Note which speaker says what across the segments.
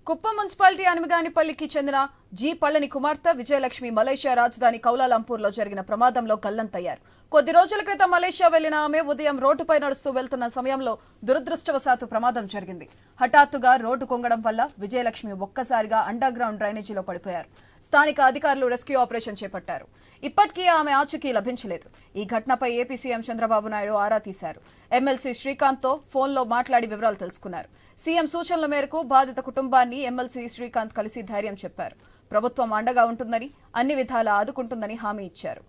Speaker 1: Kuppam municipality అనుమగానిపల్లికి చెందిన G పళ్ళని కుమార్తె విజయలక్ష్మి మలేషియా రాజధాని కౌలాలంపూర్లో జరిగిన ప్రమాదంలో గల్లంతయ్యారు. కొద్ది రోజుల క్రితం మలేషియా వెళ్లిన ఆమె ఉదయం రోడ్డుపై నడుస్తూ వెళ్తున్న సమయంలో దురదృష్టవశాత్తు ప్రమాదం జరిగింది. హఠాత్తుగా రోడ్డు కుంగడం వల్ల విజయలక్ష్మి ఒక్కసారిగా అండర్ గ్రౌండ్ డ్రైనేజీలో పడిపోయారు. స్థానిక అధికారులు రెస్క్యూ ఆపరేషన్ చేపట్టారు. ఇప్పటికీ ఆమె ఆచూకీ లభించలేదు. ఈ ఘటనపై ఏపీ సీఎం చంద్రబాబు నాయుడు ఆరా తీశారు. ఎమ్మెల్సీ శ్రీకాంత్తో ఫోన్లో మాట్లాడి వివరాలు తెలుసుకున్నారు. సీఎం సూచనల మేరకు బాధిత కుటుంబాన్ని ఎమ్మెల్సీ శ్రీకాంత్ కలిసి ధైర్యం చెప్పారు. ప్రభుత్వం అండగా ఉంటుందని, అన్ని విధాలా ఆదుకుంటుందని హామీ ఇచ్చారు.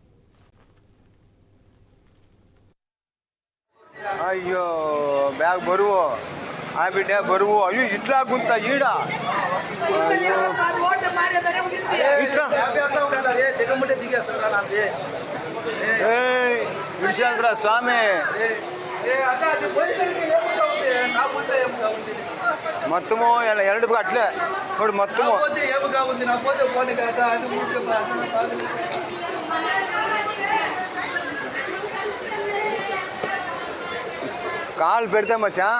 Speaker 2: అయ్యో బ్యాగ్ బరువు ఆ బిడ్డ బరువు అయ్యో ఇట్లా గుంత ఈడ విడిచాంద్ర స్వామి మొత్తము ಎರಡು అట్లే ఇప్పుడు మొత్తము కాలు పెడితే మచ్చా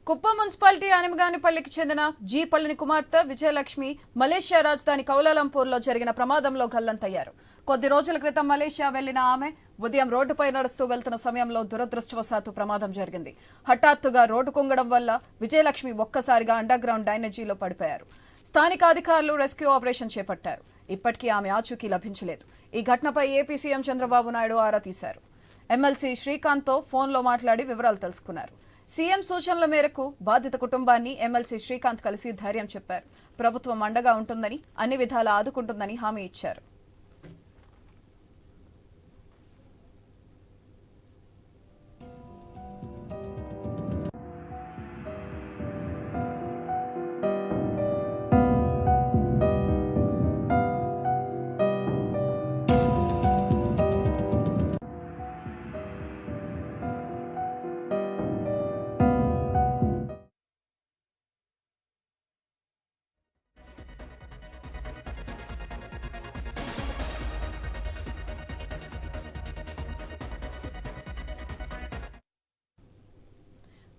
Speaker 1: కుప్పం మున్సిపాలిటీ అనుమగానిపల్లికి చెందిన జి పళ్ళని కుమార్తె విజయలక్ష్మి మలేషియా రాజధాని కౌలాలంపూర్లో జరిగిన ప్రమాదంలో గల్లంతయ్యారు. కొద్ది రోజుల క్రితం మలేషియా వెళ్లిన ఆమె ఉదయం రోడ్డుపై నడుస్తూ వెళ్తున్న సమయంలో దురదృష్టవశాత్తు ప్రమాదం జరిగింది. హఠాత్తుగా రోడ్డు కుంగడం వల్ల విజయలక్ష్మి ఒక్కసారిగా అండర్ గ్రౌండ్ డ్రైనేజీలో పడిపోయారు. స్థానిక అధికారులు రెస్క్యూ ఆపరేషన్ చేపట్టారు. ఇప్పటికీ ఆమె ఆచూకీ లభించలేదు. ఈ ఘటనపై ఏపీ సీఎం చంద్రబాబు నాయుడు ఆరా తీశారు. ఎమ్మెల్సీ శ్రీకాంత్తో ఫోన్లో మాట్లాడి వివరాలు తెలుసుకున్నారు. సీఎం సూచనల మేరకు బాధిత కుటుంబాన్ని ఎమ్మెల్సీ శ్రీకాంత్ కలిసి ధైర్యం చెప్పారు. ప్రభుత్వం అండగా ఉంటుందని, అన్ని విధాలా ఆదుకుంటుందని హామీ ఇచ్చారు.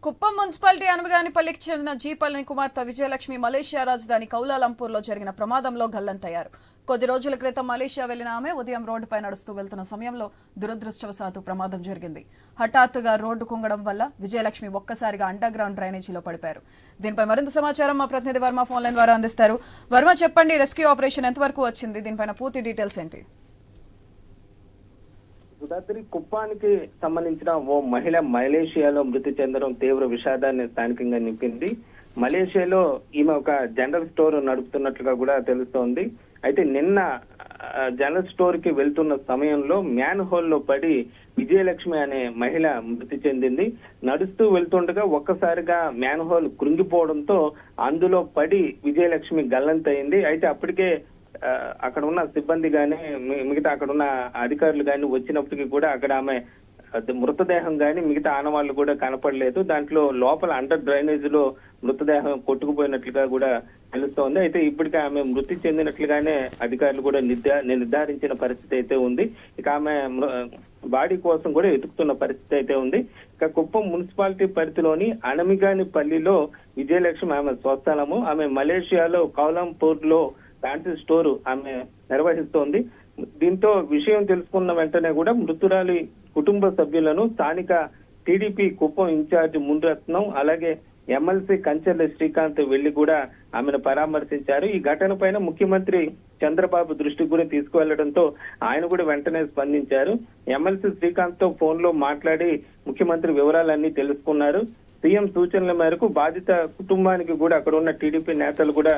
Speaker 1: కుప్పం మున్సిపాలిటీ అనుమగానిపల్లికి చెందిన జి పళ్ళని కుమార్తె విజయలక్ష్మి మలేషియా రాజధాని కౌలాలంపూర్లో జరిగిన ప్రమాదంలో గల్లంతయ్యారు. కొద్ది రోజుల క్రితం మలేషియా వెళ్లిన ఆమె ఉదయం రోడ్డుపై నడుస్తూ వెళ్తున్న సమయంలో దురదృష్టవశాత్తు ప్రమాదం జరిగింది. హఠాత్తుగా రోడ్డు కుంగడం వల్ల విజయలక్ష్మి ఒక్కసారిగా అండర్ గ్రౌండ్ డ్రైనేజీలో పడిపోయారు. దీనిపై మరింత సమాచారం మా ప్రతినిధి వర్మ ఫోన్ లైన్ ద్వారా అందిస్తారు. వర్మ, చెప్పండి, రెస్క్యూ ఆపరేషన్ ఎంతవరకు వచ్చింది? దీనిపైన పూర్తి డీటెయిల్స్ ఏంటి?
Speaker 3: సుధాత్రి, కుప్పానికి సంబంధించిన ఓ మహిళ మలేషియాలో మృతి చెందడం తీవ్ర విషాదాన్ని స్థానికంగా నింపింది. మలేషియాలో ఈమె ఒక జనరల్ స్టోర్ నడుపుతున్నట్లుగా కూడా తెలుస్తోంది. అయితే నిన్న జనరల్ స్టోర్ కి వెళ్తున్న సమయంలో మ్యాన్ హోల్ లో పడి విజయలక్ష్మి అనే మహిళ మృతి చెందింది. నడుస్తూ వెళ్తుండగా ఒక్కసారిగా మ్యాన్ హోల్ కృంగిపోవడంతో అందులో పడి విజయలక్ష్మి గల్లంతయింది. అయితే అప్పటికే అక్కడ ఉన్న సిబ్బంది గాని మిగతా అక్కడ ఉన్న అధికారులు గాని వచ్చినప్పటికీ కూడా అక్కడ ఆమె మృతదేహం గాని మిగతా ఆనవాళ్లు కూడా కనపడలేదు. దాంట్లో లోపల అండర్ డ్రైనేజ్ లో మృతదేహం కొట్టుకుపోయినట్లుగా కూడా తెలుస్తోంది. అయితే ఇప్పటికే ఆమె మృతి చెందినట్లుగానే అధికారులు కూడా నిర్ధారించిన పరిస్థితి అయితే ఉంది. ఇక ఆమె బాడీ కోసం కూడా వెతుకుతున్న పరిస్థితి అయితే ఉంది. ఇక కుప్పం మున్సిపాలిటీ పరిధిలోని అనమిగానిపల్లిలో విజయలక్ష్మి ఆమె స్వస్థలము. ఆమె మలేషియాలో కౌలాలంపూర్ లో ఫ్యాన్సీ స్టోర్ ఆమె నిర్వహిస్తోంది. దీంతో విషయం తెలుసుకున్న వెంటనే కూడా మృతురాలి కుటుంబ సభ్యులను స్థానిక టీడీపీ కుప్పం ఇన్ఛార్జ్ మునిరత్నం అలాగే ఎమ్మెల్సీ కంచెర్ల శ్రీకాంత్ వెళ్లి కూడా ఆమెను పరామర్శించారు. ఈ ఘటన పైన ముఖ్యమంత్రి చంద్రబాబు దృష్టికి కూడా తీసుకువెళ్లడంతో ఆయన కూడా వెంటనే స్పందించారు. ఎమ్మెల్సీ శ్రీకాంత్ తో ఫోన్ లో మాట్లాడి ముఖ్యమంత్రి వివరాలన్నీ తెలుసుకున్నారు. సీఎం సూచనల మేరకు బాధిత కుటుంబానికి కూడా అక్కడ ఉన్న టీడీపీ నేతలు కూడా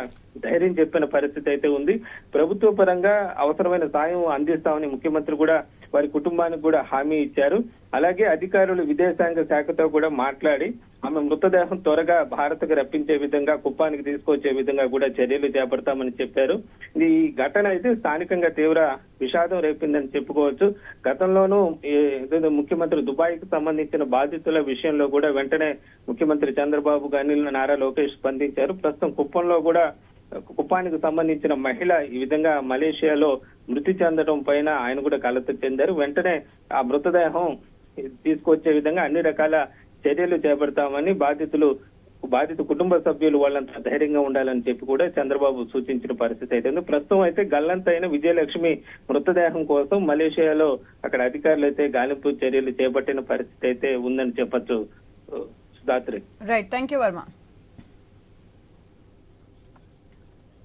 Speaker 3: ధైర్యం చెప్పిన పరిస్థితి అయితే ఉంది. ప్రభుత్వ పరంగా అవసరమైన సాయం అందిస్తామని ముఖ్యమంత్రి కూడా వారి కుటుంబానికి కూడా హామీ ఇచ్చారు. అలాగే అధికారులు విదేశాంగ శాఖతో కూడా మాట్లాడి ఆమె మృతదేహం త్వరగా భారత్కు రప్పించే విధంగా, కుప్పానికి తీసుకొచ్చే విధంగా కూడా చర్యలు చేపడతామని చెప్పారు. ఈ ఘటన అయితే స్థానికంగా తీవ్ర విషాదం రేపిందని చెప్పుకోవచ్చు. గతంలోనూ ముఖ్యమంత్రి దుబాయ్కి సంబంధించిన బాధితుల విషయంలో కూడా వెంటనే ముఖ్యమంత్రి చంద్రబాబు గాని నారా లోకేష్ స్పందించారు. ప్రస్తుతం కుప్పంలో కూడా కుప్పానికి సంబంధించిన మహిళ ఈ విధంగా మలేషియాలో మృతి చెందడం పైన ఆయన కూడా కలత చెందారు. వెంటనే ఆ మృతదేహం తీసుకొచ్చే విధంగా అన్ని రకాల చర్యలు చేపడతామని బాధిత కుటుంబ సభ్యులు వాళ్ళంతా ధైర్యంగా ఉండాలని చెప్పి కూడా చంద్రబాబు సూచించిన పరిస్థితి అయితే ఉంది. ప్రస్తుతం అయితే గల్లంతైన విజయలక్ష్మి మృతదేహం కోసం మలేషియాలో అక్కడ అధికారులు అయితే గాలింపు చర్యలు చేపట్టిన పరిస్థితి అయితే ఉందని చెప్పొచ్చు. Sudhatri.
Speaker 1: Right, thank you Varma.